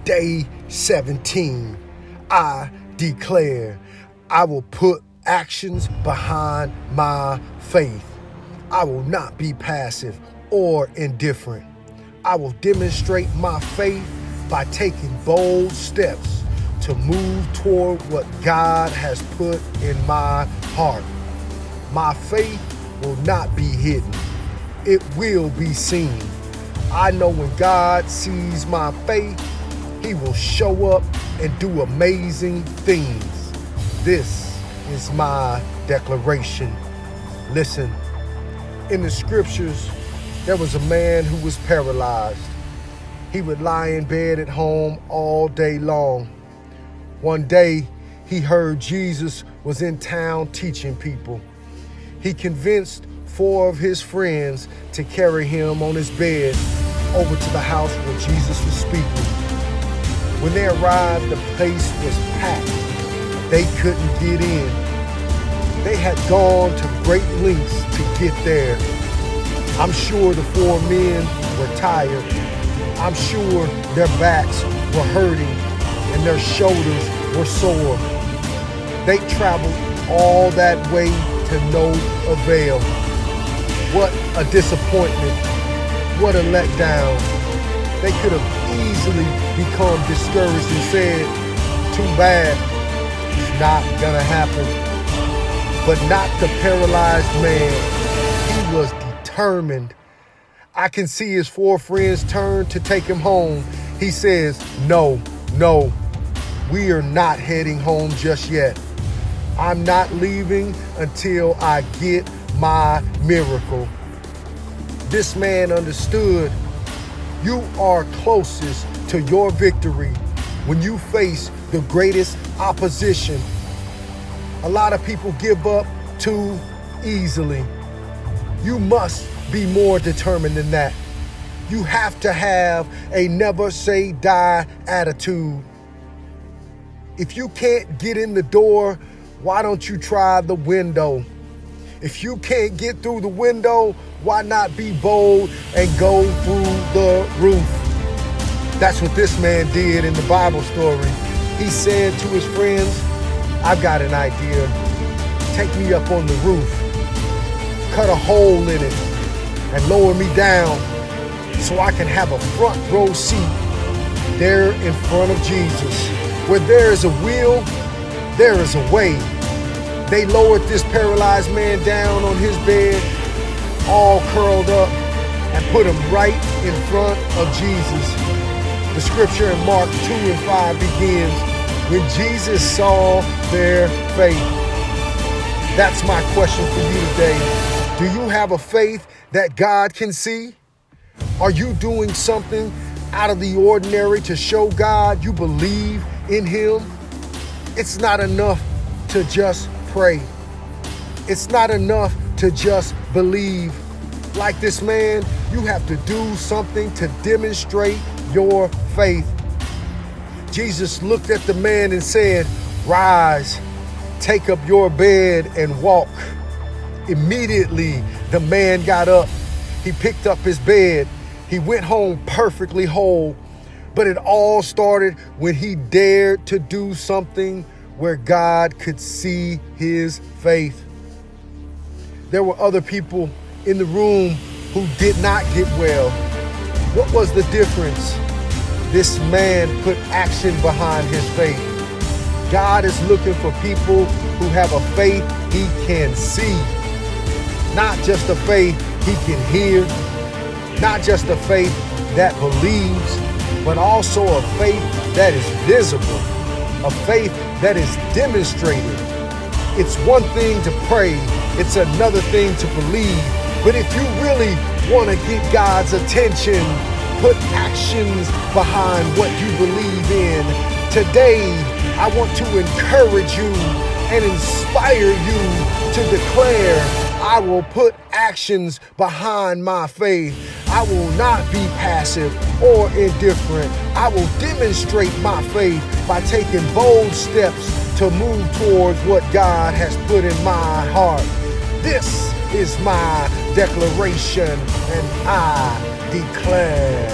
Day 17, I declare I will put actions behind my faith. I will not be passive or indifferent. I will demonstrate my faith by taking bold steps to move toward what God has put in my heart. My faith will not be hidden. It will be seen. I know when God sees my faith, He will show up and do amazing things. This is my declaration. Listen, in the scriptures, there was a man who was paralyzed. He would lie in bed at home all day long. One day, he heard Jesus was in town teaching people. He convinced 4 of his friends to carry him on his bed over to the house where Jesus was speaking. When they arrived, the place was packed. They couldn't get in. They had gone to great lengths to get there. I'm sure the 4 men were tired. I'm sure their backs were hurting and their shoulders were sore. They traveled all that way to no avail. What a disappointment. What a letdown. They could have easily become discouraged and said, too bad, it's not gonna happen. But not the paralyzed man. He was determined. I can see his 4 friends turn to take him home. He says, no, we are not heading home just yet. I'm not leaving until I get my miracle. This man understood you are closest to your victory when you face the greatest opposition. A lot of people give up too easily. You must be more determined than that. You have to have a never say die attitude. If you can't get in the door, why don't you try the window? If you can't get through the window, why not be bold and go through the roof? That's what this man did in the Bible story. He said to his friends, I've got an idea. Take me up on the roof, cut a hole in it, and lower me down so I can have a front row seat there in front of Jesus. Where there is a will, there is a way. They lowered this paralyzed man down on his bed, all curled up, and put him right in front of Jesus. The scripture in Mark 2 and 5 begins, when Jesus saw their faith. That's my question for you today. Do you have a faith that God can see? Are you doing something out of the ordinary to show God you believe in Him? It's not enough to just pray. It's not enough to just believe. Like this man, you have to do something to demonstrate your faith. Jesus looked at the man and said, rise, take up your bed and walk. Immediately, the man got up. He picked up his bed. He went home perfectly whole. But it all started when he dared to do something where God could see his faith. There were other people in the room who did not get well. What was the difference? This man put action behind his faith. God is looking for people who have a faith He can see. Not just a faith He can hear. Not just a faith that believes, but also a faith that is visible. A faith that is demonstrated. It's one thing to pray, it's another thing to believe. But if you really want to get God's attention, put actions behind what you believe in. Today, I want to encourage you and inspire you to declare, I will put actions behind my faith. I will not be passive or indifferent. I will demonstrate my faith by taking bold steps to move towards what God has put in my heart. This is my declaration, and I declare.